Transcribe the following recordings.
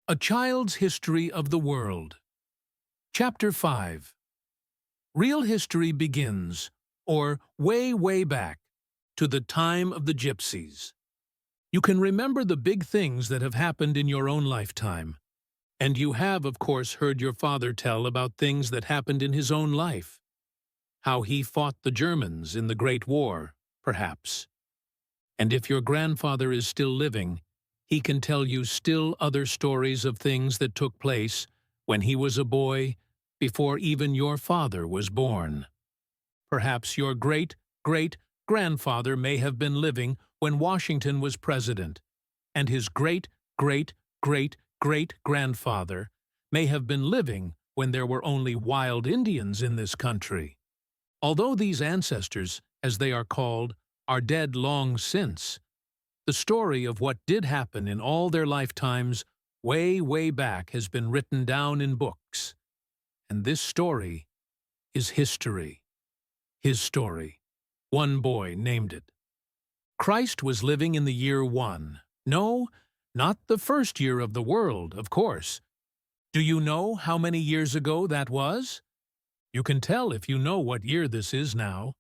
A Child's History of the World. Chapter 5. Real history begins, or way, way back, to the time of the Gipsies. You can remember the big things that have happened in your own lifetime. And you have, of course, heard your father tell about things that happened in his own life. How he fought the Germans in the Great War, perhaps. And if your grandfather is still living, he can tell you still other stories of things that took place when he was a boy, before even your father was born. Perhaps your great-great-grandfather may have been living when Washington was president, and his great-great-great-great-grandfather may have been living when there were only wild Indians in this country. Although these ancestors, as they are called, are dead long since, the story of what did happen in all their lifetimes way, way back has been written down in books. And this story is history. His story. One boy named it. Christ was living in the year 1. No, not the first year of the world, of course. Do you know how many years ago that was? You can tell if you know what year this is now.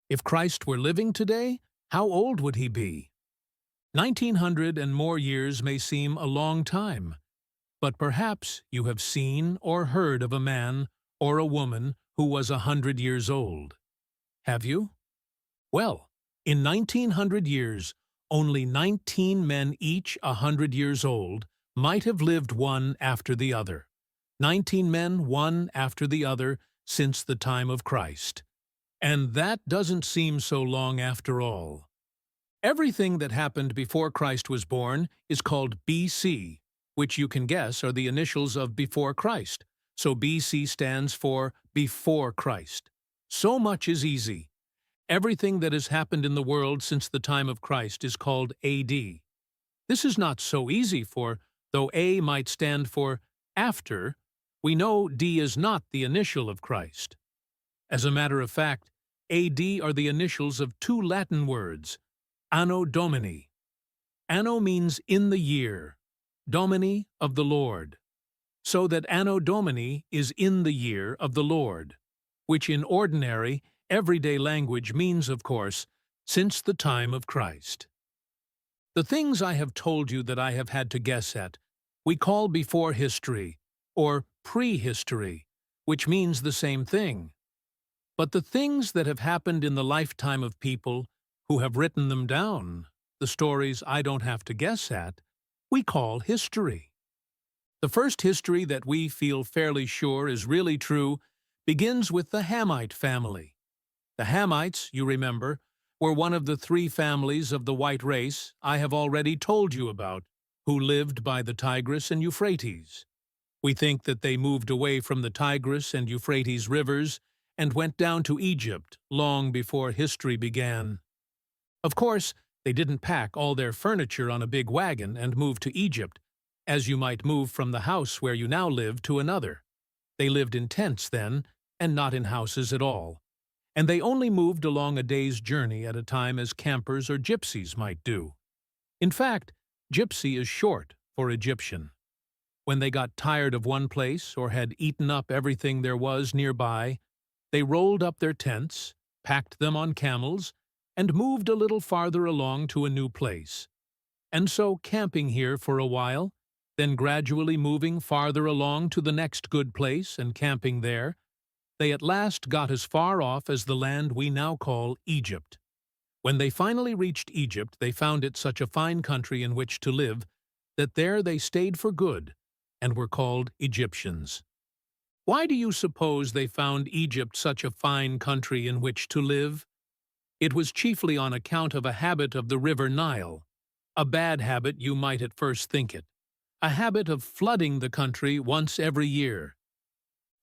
If Christ were living today, how old would he be? 1900 and more years may seem a long time, but perhaps you have seen or heard of a man or a woman who was 100 years old. Have you? Well, in 1900 years, only 19 men each 100 years old might have lived one after the other. 19 men, one after the other, since the time of Christ. And that doesn't seem so long after all. Everything that happened before Christ was born is called BC, which you can guess are the initials of before Christ. So BC stands for before Christ. So much is easy. Everything that has happened in the world since the time of Christ is called AD. This is not so easy, for though A might stand for after, we know D is not the initial of Christ. As a matter of fact, AD are the initials of two Latin words, Anno Domini. Anno means in the year, Domini of the Lord. So that Anno Domini is in the year of the Lord, which in ordinary, everyday language means, of course, since the time of Christ. The things I have told you that I have had to guess at, we call before history, or prehistory, which means the same thing. But the things that have happened in the lifetime of people who have written them down, the stories I don't have to guess at, we call history. The first history that we feel fairly sure is really true begins with the Hamite family. The Hamites, you remember, were one of the 3 families of the white race I have already told you about, who lived by the Tigris and Euphrates. We think that they moved away from the Tigris and Euphrates rivers and went down to Egypt long before history began. Of course, they didn't pack all their furniture on a big wagon and move to Egypt, as you might move from the house where you now live to another. They lived in tents then, and not in houses at all. And they only moved along a day's journey at a time, as campers or gypsies might do. In fact, gypsy is short for Egyptian. When they got tired of one place or had eaten up everything there was nearby, they rolled up their tents, packed them on camels, and moved a little farther along to a new place. And so camping here for a while, then gradually moving farther along to the next good place and camping there, they at last got as far off as the land we now call Egypt. When they finally reached Egypt, they found it such a fine country in which to live that there they stayed for good and were called Egyptians. Why do you suppose they found Egypt such a fine country in which to live? It was chiefly on account of a habit of the river Nile. A bad habit, you might at first think it. A habit of flooding the country once every year.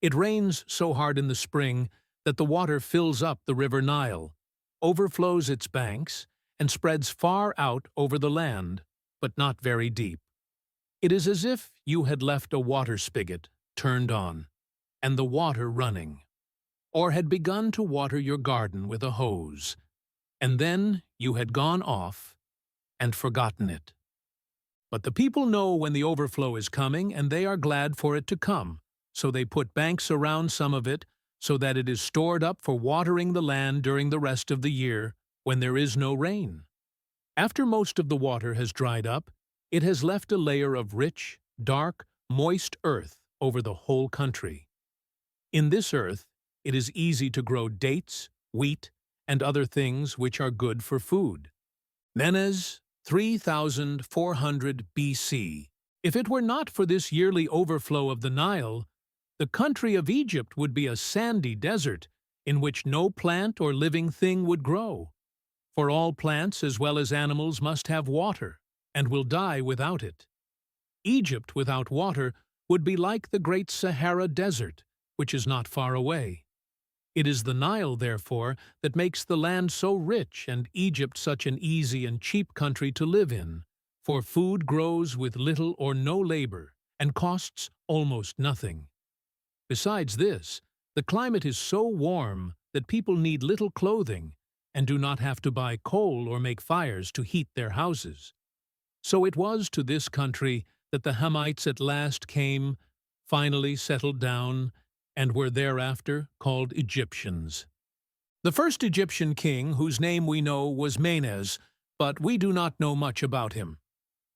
It rains so hard in the spring that the water fills up the river Nile, overflows its banks, and spreads far out over the land, but not very deep. It is as if you had left a water spigot turned on, and the water running, or had begun to water your garden with a hose, and then you had gone off and forgotten it. But the people know when the overflow is coming, and they are glad for it to come, so they put banks around some of it so that it is stored up for watering the land during the rest of the year when there is no rain. After most of the water has dried up, it has left a layer of rich, dark, moist earth over the whole country. In this earth, it is easy to grow dates, wheat, and other things which are good for food. Menes, 3400 BC. If it were not for this yearly overflow of the Nile, the country of Egypt would be a sandy desert in which no plant or living thing would grow. For all plants as well as animals must have water, and will die without it. Egypt without water would be like the great Sahara Desert, which is not far away. It is the Nile, therefore, that makes the land so rich and Egypt such an easy and cheap country to live in, for food grows with little or no labor and costs almost nothing. Besides this, the climate is so warm that people need little clothing and do not have to buy coal or make fires to heat their houses. So it was to this country that the Hamites at last came, finally settled down, and were thereafter called Egyptians. The first Egyptian king whose name we know was Menes, but we do not know much about him.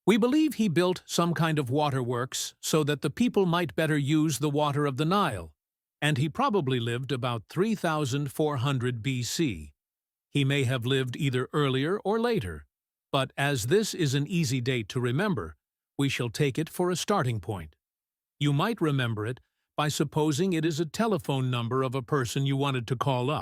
We believe he built some kind of waterworks so that the people might better use the water of the Nile, and he probably lived about 3400 BC. He may have lived either earlier or later, but as this is an easy date to remember, we shall take it for a starting point. You might remember it by supposing it is a telephone number of a person you wanted to call up.